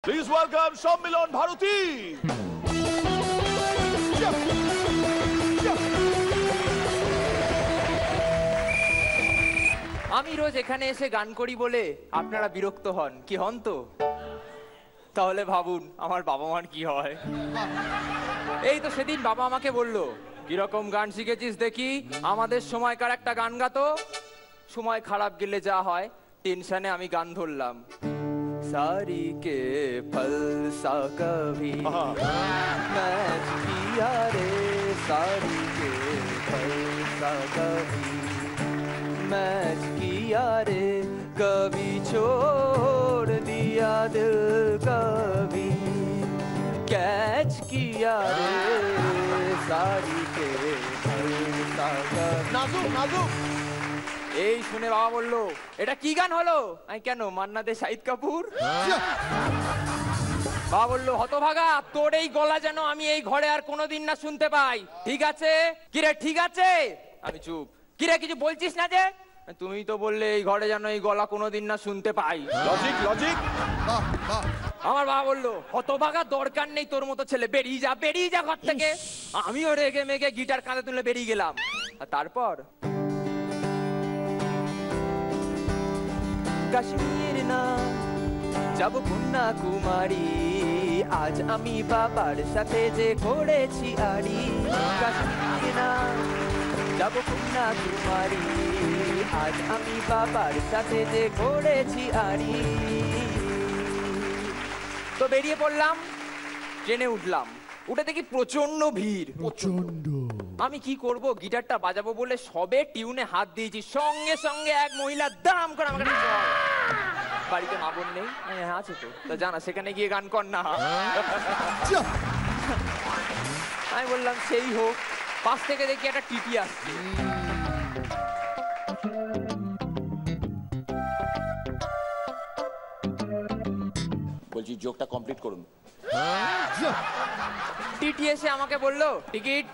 Please welcome সম্মিলন ভারতী। আমি রোজ এখানে এসে গান করি বলে আপনারা বিরক্ত হন, কি হন তো? তাহলে ভাবুন আমার বাবা মার কি হয়। এই তো সেদিন বাবা আমাকে বললো, কিরকম গান শিখেছিস দেখি, আমাদের সময়কার একটা গান গাতো। সময় খারাপ গেলে যা হয়, টেনশনে আমি গান ধরলাম। सारी के फल सा कभी मैच किया रे, सारी के फल सा कभी मैच किया रे, कभी छोड़ दिया दिल कभी कैच किया रे, सारी के फल सा कभी। নাজুক নাজুক। এই শুনে বাবা বললো, এটা কি গান হলো? আমি কেন, মান্না দে, শাহিদ কাপুর? বাবা বললো, হতভাগা, তোর এই গলা যেন আমি এই ঘরে আর কোনোদিন না শুনতে পাই, ঠিক আছে? কিরে ঠিক আছে? আমি চুপ। কিরে কিছু বলছিস না যে? তুমি তো বললে এই ঘরে যেন এই গলা কোনোদিন না শুনতে পাই। Logic logic. আমার বাবা বললো, হতভাগা, দরকার নেই তোর মতো ছেলে, বেরিয়ে যা ঘর থেকে। আমিও রেগে মেগে গিটার কাঁধে তুলে বেরিয়ে গেলাম। আর তারপর কাশ্মীর না যাব কন্যাকুমারী, আজ আমি বাবার সাথে যে করেছি আড়ি। কাশ্মীর না যাব কন্যাকুমারী, আজ আমি বাবার সাথে যে করেছি আড়ি। তো বেরিয়ে পড়লাম, ট্রেনে উঠলাম, উঠে দেখি প্রচন্ড ভিড়। প্রচন্ড। আমি কি করব, গিটারটা বাজাবো বলে সবে টিউনে হাত দিয়েছি, সঙ্গে সঙ্গে এক মহিলা দাম করে আমাকে বাড়িতে মা বোন নেই? হ্যাঁ আছে তো। তা জানা, সেখানে গিয়ে গান কর না। আমি বললাম সেই হোক। পাশ থেকে দেখি একটা টিটি আসছে। বলছি জোকটা কমপ্লিট করুন। টিটি এসে আমাকে বললো, টিকিট।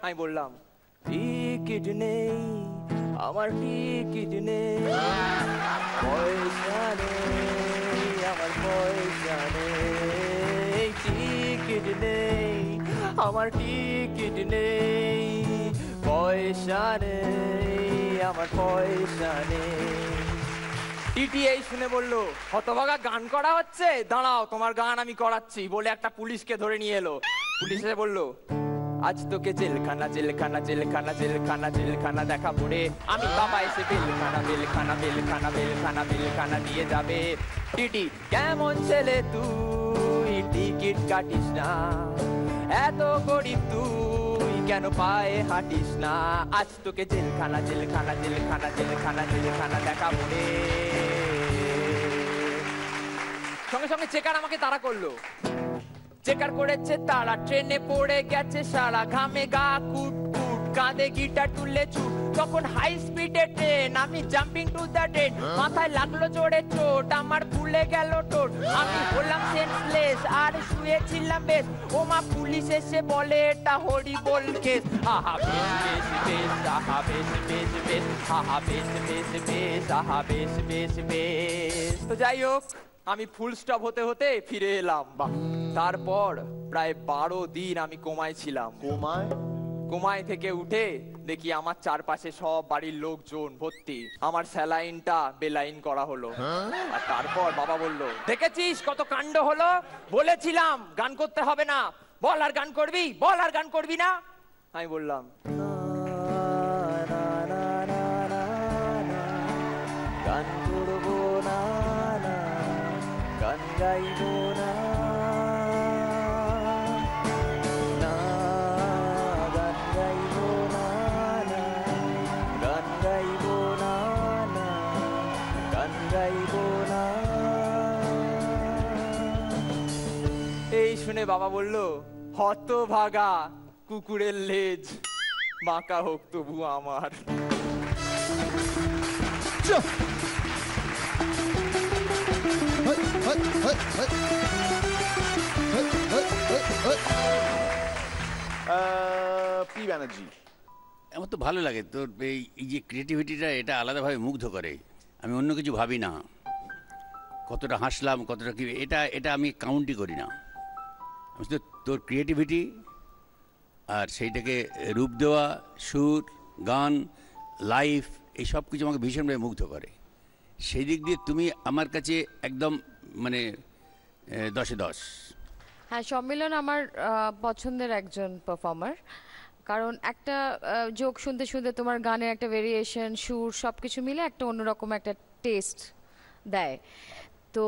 আমি বললাম, টিকিট নেই আমার, টিকিট নেই, পয়সা নেই আমার, পয়সা নেই, টিকিট নেই আমার, টিকিট নেই, পয়সা নেই আমার, পয়সা নেই। টিটি এই শুনে বললো, হতভাগা গান করা হচ্ছে, দাঁড়াও তোমার গান আমি করাচ্ছি, বলে একটা পুলিশকে ধরে নিয়ে এলো। পুলিশ এসে বললো, আজ তোকে জেলখানা জেলখানা জেলখানা জেলখানা জেলখানা দেখা পড়ে, আমি বাবা এসে বেলখানা বেলখানা বেলখানা বেলখানা বেলখানা দিয়ে যাবে। টিটি, কেমন ছেলে তুই, টিকিট কাটিস না, এত গরিব তুই কেন পায়ে হাঁটিস না, আজ তোকে জেলখানা জেলখানা জেলখানা জেলখানা জেলখানা দেখা পড়ে। সঙ্গে সঙ্গে চেকার আমাকে তাড়া করলো। চেকার করেছে তারা, ট্রেনে পড়ে গেছে সারা, ঘামে গা কুট কুট, কাঁধে গিটার তুললে চুট, তখন হাই স্পিডে ট্রেন, আমি জাম্পিং টু দ্য ডেড, মাথায় লাগলো জোরে চোট, আমার ভুলে গেল টোট, আমি হলাম সেন্সলেস আর শুয়েছিলাম বেশ। ও মা, পুলিশ এসে বলে এটা হরিবোল কেস। আহা বেশ বেশ বেশ, আহা বেশ বেশ বেশ, আহা বেশ বেশ বেশ, আহা বেশ বেশ বেশ। তো যাই হোক, আমি ফুল স্টপ হতে হতে ফিরে এলাম। তারপর প্রায় 12 দিন আমি কোমায় ছিলাম। কোমায় থেকে উঠে দেখি আমার চারপাশে সব বাড়ির লোকজন ভর্তি, আমার স্যালাইনটা বেলাইন করা হলো। আর তারপর বাবা বলল, দেখেছিস কত কাণ্ড হলো, বলেছিলাম গান করতে হবে না, বল আর গান করবি, বল আর গান করবি না। আমি বললাম, গান করবো না, গান গাইবো না, গান গাইবো না, গান গাইবো না, গান গাইবো না। এই শুনে বাবা বলল, হতভাগা, কুকুরের লেজ বাঁকা হোক তবু আমার। পি ব্যানার্জি, আমার তো ভালো লাগে তোর এই যে ক্রিয়েটিভিটিটা, এটা আলাদাভাবে মুগ্ধ করে। আমি অন্য কিছু ভাবি না। কতটা হাসলাম কতটা কি এটা এটা আমি কাউন্টই করি না। আমি শুধু তোর ক্রিয়েটিভিটি আর সেইটাকে রূপ দেওয়া, সুর, গান, লাইফ, এই সব কিছু আমাকে ভীষণভাবে মুগ্ধ করে। সেই দিক দিয়ে তুমি আমার কাছে একদম মানে 10-এ 10। হ্যাঁ, সম্মিলন আমার পছন্দের একজন পারফর্মার, কারণ একটা জোক শুনতে শুনতে তোমার গানের একটা ভেরিয়েশন, সুর সব কিছু মিলে একটা অন্যরকম একটা টেস্ট দেয়। তো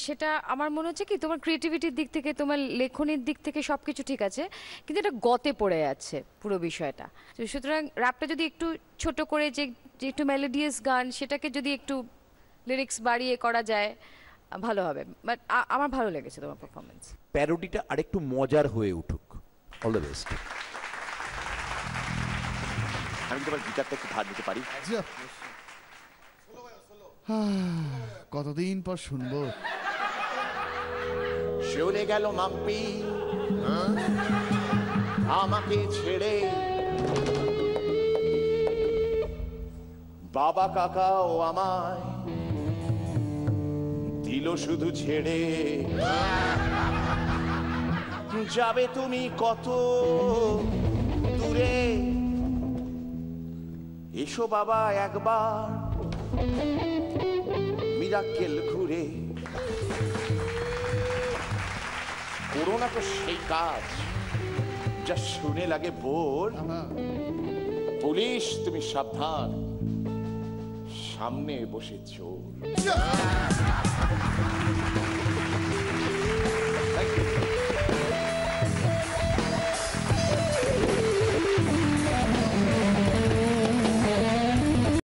সেটা আমার মনে হচ্ছে কি, তোমার ক্রিয়েটিভিটির দিক থেকে, তোমার লেখনির দিক থেকে সব কিছু ঠিক আছে, কিন্তু এটা গতে পড়ে যাচ্ছে পুরো বিষয়টা। তো সুতরাং র্যাপটা যদি একটু ছোট করে, যে যে একটু মেলোডিয়াস গান, সেটাকে যদি একটু লিরিক্স বাড়িয়ে করা যায় ভালো হবে। বাট আমার ভালো লেগেছে তোমার পারফরমেন্স। প্যারোডিটা আরেকটু মজার হয়ে উঠুক। All the best. আমি তোমার গিটারটা একটু ধার দিতে পারি? যা। কতদিন পর শুনবো। চলে গেল মাম্পি আমাকে ছেড়ে, বাবা কাকাও আমায় দিল শুধু ছেড়ে। যাবে তুমি কত দূরে, এসো বাবা একবার মিরাক্কেল ঘুরে। করো না তো সেই কাজ যা শুনে লাগে বোর। পুলিশ তুমি সাবধান, সামনে বসে চোর। Thank you.